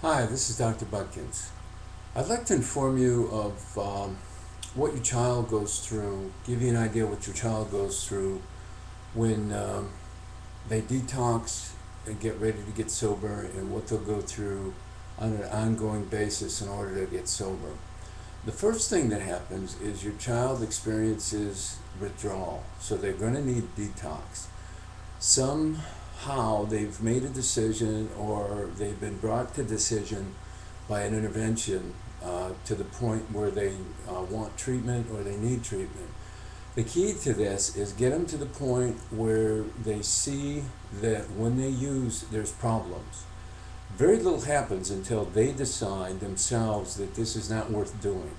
Hi, this is Dr. Budkins. I'd like to inform you of what your child goes through, give you an idea what your child goes through when they detox and get ready to get sober, and what they'll go through on an ongoing basis in order to get sober. The first thing that happens is your child experiences withdrawal, so they're going to need detox. Somehow they've made a decision, or they've been brought to decision by an intervention to the point where they want treatment or they need treatment. The key to this is get them to the point where they see that when they use, there's problems. Very little happens until they decide themselves that this is not worth doing.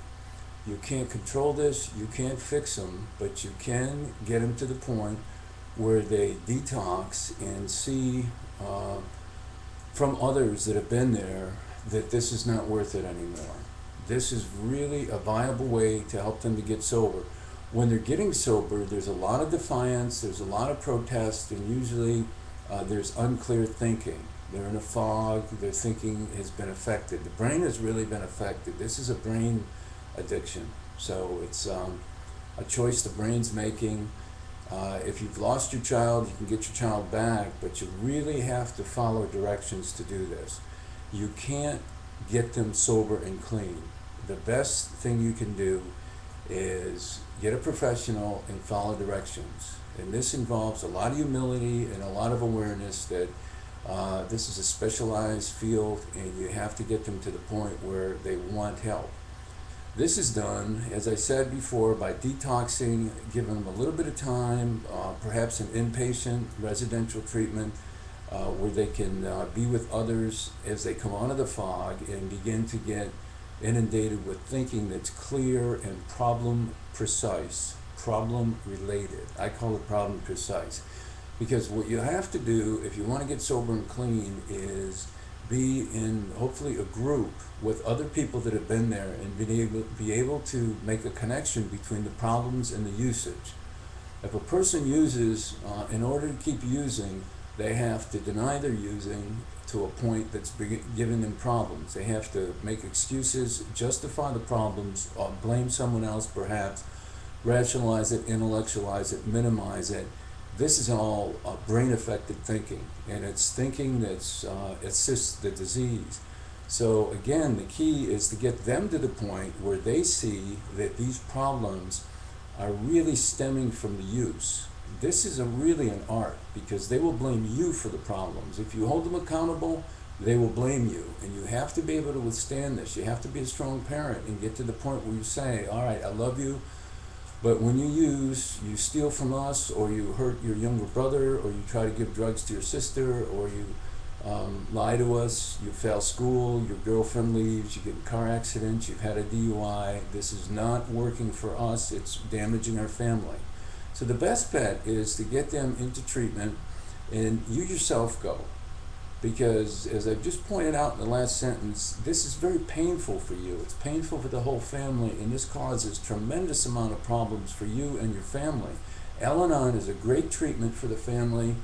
You can't control this, you can't fix them, but you can get them to the point where they detox and see from others that have been there that this is not worth it anymore. This is really a viable way to help them to get sober. When they're getting sober, there's a lot of defiance, there's a lot of protest, and usually there's unclear thinking. They're in a fog, their thinking has been affected. The brain has really been affected. This is a brain addiction. So it's a choice the brain's making. If you've lost your child, you can get your child back, but you really have to follow directions to do this. You can't get them sober and clean. The best thing you can do is get a professional and follow directions. And this involves a lot of humility and a lot of awareness that this is a specialized field, and you have to get them to the point where they want help. This is done, as I said before, by detoxing, giving them a little bit of time, perhaps an inpatient residential treatment where they can be with others as they come out of the fog and begin to get inundated with thinking that's clear and problem precise, problem related. I call it problem precise. Because what you have to do if you want to get sober and clean is be in hopefully a group with other people that have been there, and be able to make a connection between the problems and the usage. If a person uses, in order to keep using, they have to deny they're using to a point that's giving them problems. They have to make excuses, justify the problems, blame someone else perhaps, rationalize it, intellectualize it, minimize it. This is all brain-affected thinking, and it's thinking that's assists the disease. So again, the key is to get them to the point where they see that these problems are really stemming from the use. This is really an art, because they will blame you for the problems. If you hold them accountable, they will blame you, and you have to be able to withstand this. You have to be a strong parent and get to the point where you say, all right, I love you, but when you use, you steal from us, or you hurt your younger brother, or you try to give drugs to your sister, or you lie to us, you fail school, your girlfriend leaves, you get in car accidents, you've had a DUI. This is not working for us, it's damaging our family. So the best bet is to get them into treatment, and you yourself go. Because as I've just pointed out in the last sentence, this is very painful for you. It's painful for the whole family, and this causes tremendous amount of problems for you and your family. Al-Anon is a great treatment for the family,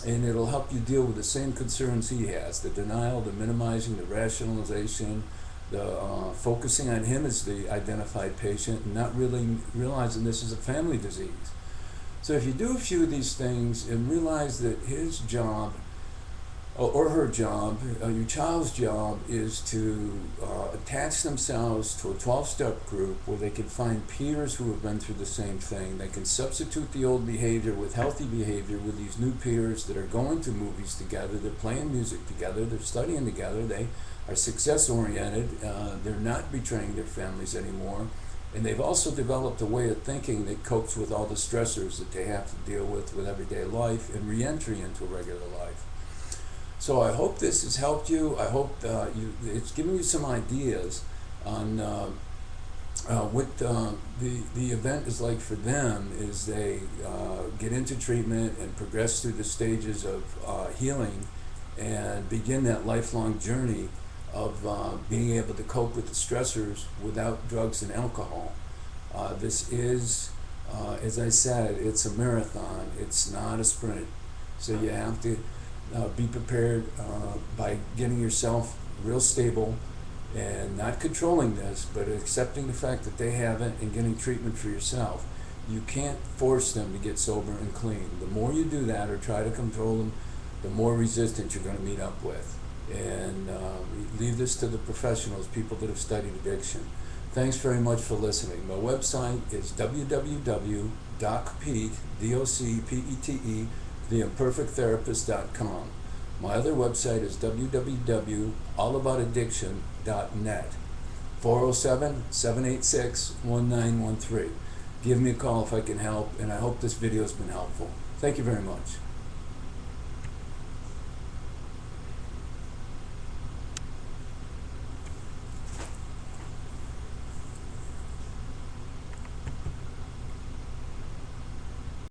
and it'll help you deal with the same concerns he has: the denial, the minimizing, the rationalization, the focusing on him as the identified patient, and not really realizing this is a family disease. So if you do a few of these things and realize that his job or her job, your child's job, is to attach themselves to a 12-step group where they can find peers who have been through the same thing. They can substitute the old behavior with healthy behavior with these new peers that are going to movies together, they're playing music together, they're studying together, they are success-oriented, they're not betraying their families anymore, and they've also developed a way of thinking that copes with all the stressors that they have to deal with everyday life and re-entry into a regular life. So I hope this has helped you. I hope it's given you some ideas on what the event is like for them as they get into treatment and progress through the stages of healing and begin that lifelong journey of being able to cope with the stressors without drugs and alcohol. This is, as I said, it's a marathon. It's not a sprint. So you have to be prepared by getting yourself real stable, and not controlling this, but accepting the fact that they have it and getting treatment for yourself. You can't force them to get sober and clean. The more you do that or try to control them, the more resistance you're going to meet up with. And leave this to the professionals, people that have studied addiction. Thanks very much for listening. My website is www.docpete, D-O-C-P-E-T-E, theimperfecttherapist.com. My other website is www.allaboutaddiction.net, 407-786-1913. Give me a call if I can help, and I hope this video has been helpful. Thank you very much.